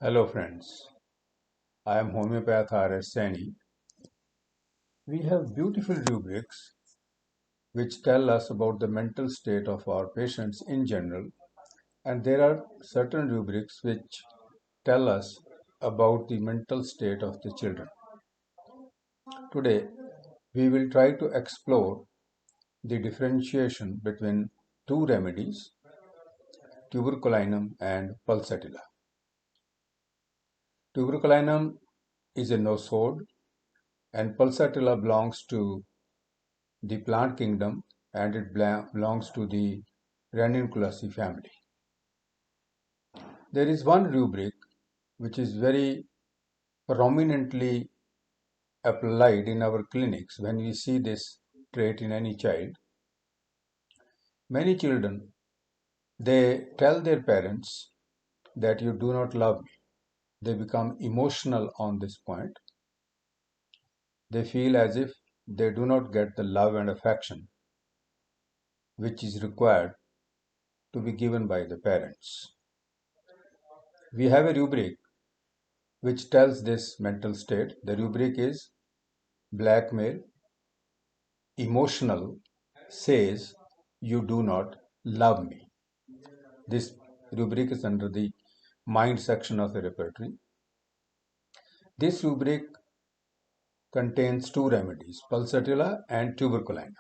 Hello friends, I am homeopath R.S. Saini. We have beautiful rubrics which tell us about the mental state of our patients in general, and there are certain rubrics which tell us about the mental state of the children. Today, we will try to explore the differentiation between two remedies, Tuberculinum and Pulsatilla. Tuberculinum is a nosode and Pulsatilla belongs to the plant kingdom and it belongs to the Ranunculaceae family. There is one rubric which is very prominently applied in our clinics when we see this trait in any child. Many children, they tell their parents that you do not love me. They become emotional on this point. They feel as if they do not get the love and affection which is required to be given by the parents. We have a rubric which tells this mental state. The rubric is Blackmail, emotional, says you do not love me. This rubric is under the mind section of the repertory. This rubric contains two remedies, Pulsatilla and Tuberculinum.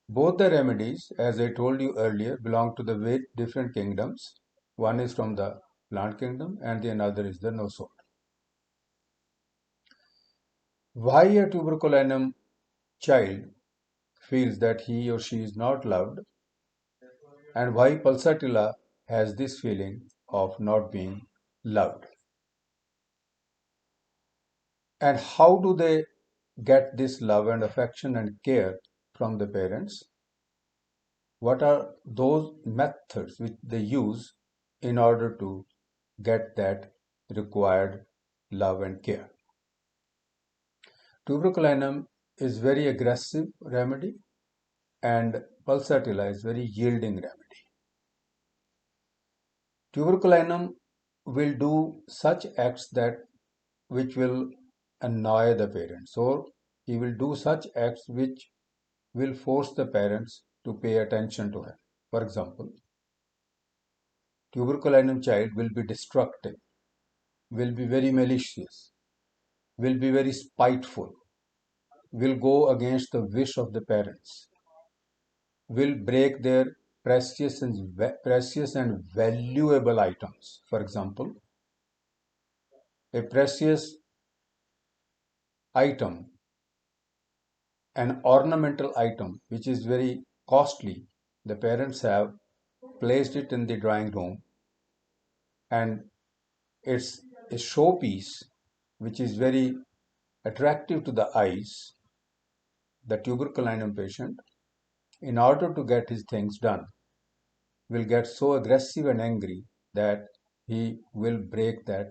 Both the remedies, as I told you earlier, belong to the very different kingdoms. One is from the plant kingdom and the another is the nosode. Why a Tuberculinum child feels that he or she is not loved, and why Pulsatilla has this feeling of not being loved. And how do they get this love and affection and care from the parents? What are those methods which they use in order to get that required love and care? Tuberculinum is very aggressive remedy and Pulsatilla is very yielding remedy. Tuberculinum will do such acts that which will annoy the parents, or he will do such acts which will force the parents to pay attention to him. For example, Tuberculinum child will be destructive, will be very malicious, will be very spiteful, will go against the wish of the parents, will break their precious and valuable items. For example, a precious item, an ornamental item which is very costly, the parents have placed it in the drawing room and it's a showpiece which is very attractive to the eyes. The tuberculinum patient, in order to get his things done, will get so aggressive and angry that he will break that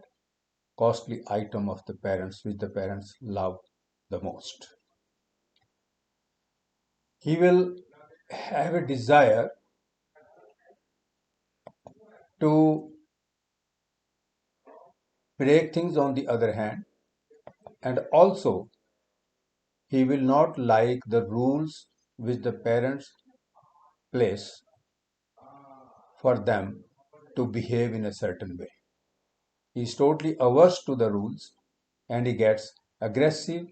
costly item of the parents which the parents love the most. He will have a desire to break things on the other hand, and also he will not like the rules which the parents place for them to behave in a certain way. He is totally averse to the rules and he gets aggressive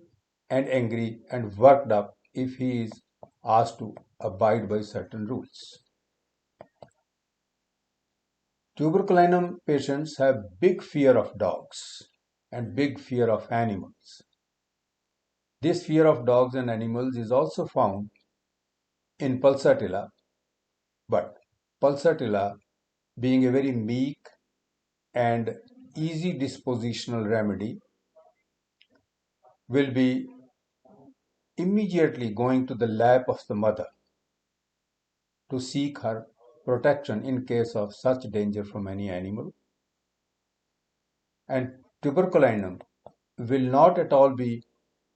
and angry and worked up if he is asked to abide by certain rules. Tuberculinum patients have big fear of dogs and big fear of animals. This fear of dogs and animals is also found in Pulsatilla, but Pulsatilla, being a very meek and easy dispositional remedy, will be immediately going to the lap of the mother to seek her protection in case of such danger from any animal. And tuberculinum will not at all be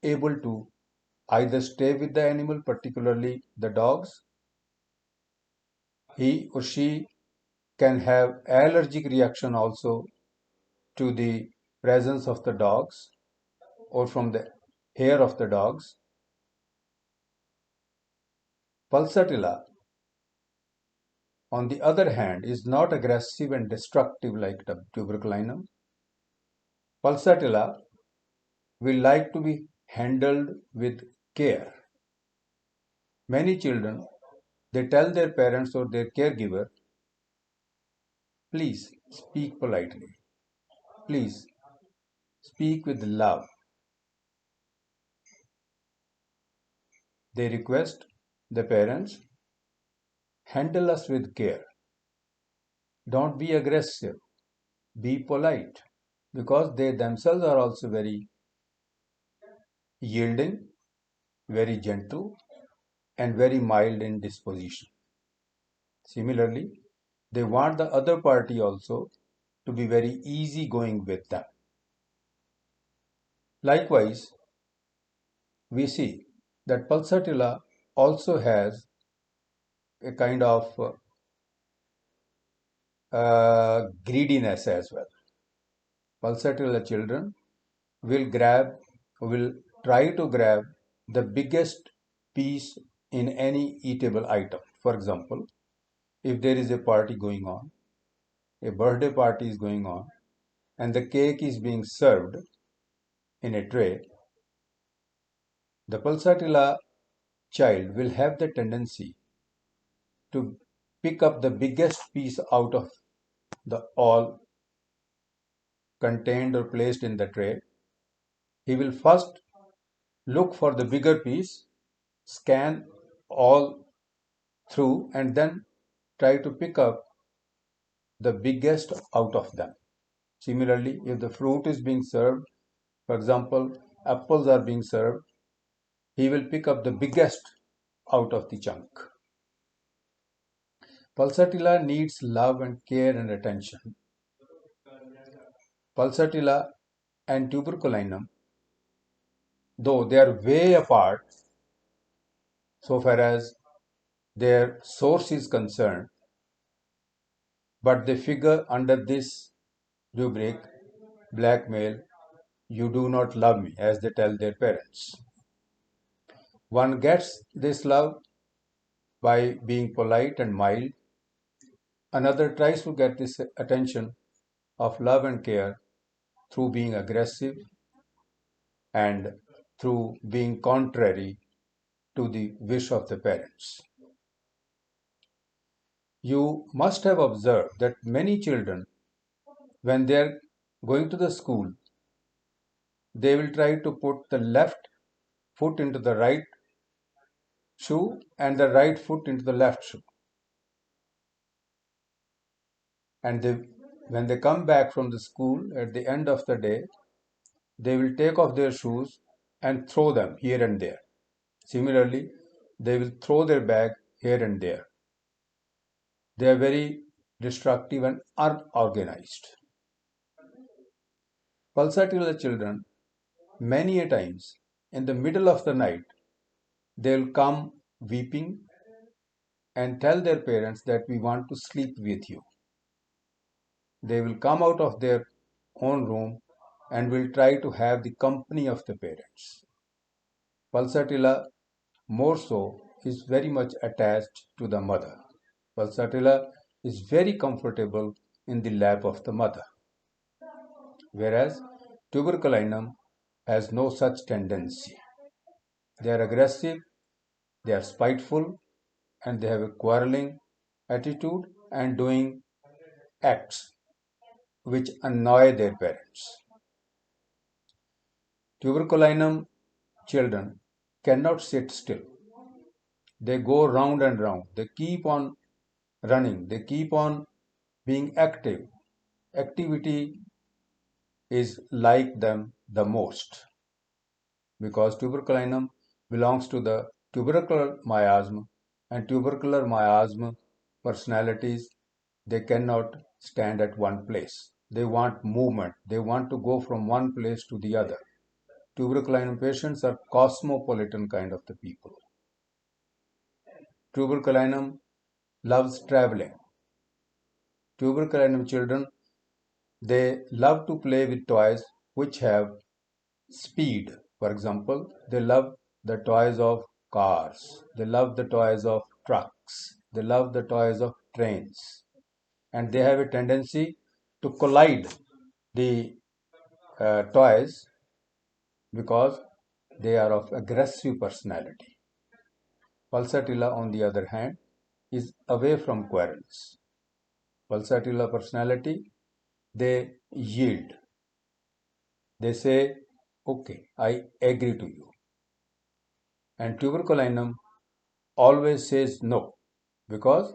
able to either stay with the animal, particularly the dogs. He or she can have allergic reaction also to the presence of the dogs or from the hair of the dogs. Pulsatilla, on the other hand, is not aggressive and destructive like the tuberculinum. Pulsatilla will like to be handled with care. Many children, they tell their parents or their caregiver, please speak politely. Please speak with love. They request the parents, handle us with care. Don't be aggressive. Be polite. Because they themselves are also very yielding, very gentle, and very mild in disposition. Similarly, they want the other party also to be very easygoing with them. Likewise, we see that pulsatilla also has a kind of greediness as well. Pulsatilla children will try to grab the biggest piece in any eatable item. For example, if there is a party going on, a birthday party is going on, and the cake is being served in a tray, the pulsatilla child will have the tendency to pick up the biggest piece out of the all contained or placed in the tray. He will first look for the bigger piece, scan all through, and then try to pick up the biggest out of them. Similarly, if the fruit is being served, for example, apples are being served, he will pick up the biggest out of the chunk. Pulsatilla needs love and care and attention. Pulsatilla and tuberculinum, though they are way apart so far as their source is concerned, but they figure under this rubric, blackmail, you do not love me, as they tell their parents. One gets this love by being polite and mild. Another tries to get this attention of love and care through being aggressive and through being contrary to the wish of the parents. You must have observed that many children, when they are going to the school, they will try to put the left foot into the right shoe and the right foot into the left shoe. And when they come back from the school at the end of the day, they will take off their shoes and throw them here and there. Similarly, they will throw their bag here and there. They are very destructive and unorganized. Pulsatilla children, many a times, in the middle of the night, they will come weeping and tell their parents that we want to sleep with you. They will come out of their own room and will try to have the company of the parents. Pulsatilla, more so, is very much attached to the mother. Pulsatilla is very comfortable in the lap of the mother, whereas tuberculinum has no such tendency. They are aggressive, they are spiteful, and they have a quarreling attitude and doing acts which annoy their parents. Tuberculinum children cannot sit still. They go round and round. They keep on running. They keep on being active. Activity is like them the most because tuberculinum belongs to the tubercular miasm, and tubercular miasm personalities, they cannot stand at one place. They want movement. They want to go from one place to the other. Tuberculinum patients are cosmopolitan kind of the people. Tuberculinum loves traveling. tuberculinum children, they love to play with toys which have speed. For example, they love the toys of cars, they love the toys of trucks, they love the toys of trains, and they have a tendency to collide the toys because they are of aggressive personality. Pulsatilla, on the other hand, is away from quarrels. Pulsatilla personality, they yield. They say, okay, I agree to you. And tuberculinum always says no because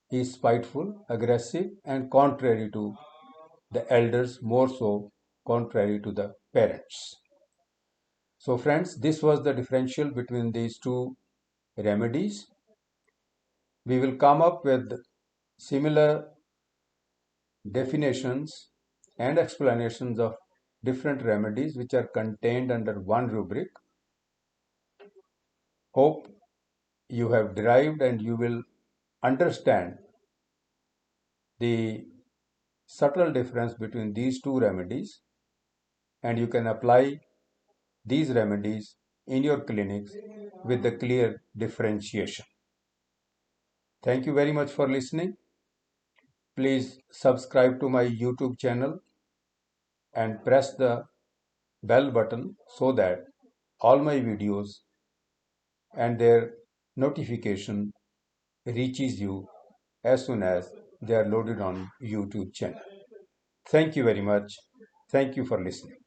he is spiteful, aggressive, and contrary to the elders, more so contrary to the parents. So, friends, this was the differential between these two remedies. We will come up with similar definitions and explanations of different remedies which are contained under one rubric. Hope you have derived and you will understand the subtle difference between these two remedies, and you can apply these remedies in your clinics with the clear differentiation. Thank you very much for listening. Please subscribe to my YouTube channel and press the bell button so that all my videos and their notification reaches you as soon as they are loaded on YouTube channel. Thank you very much. Thank you for listening.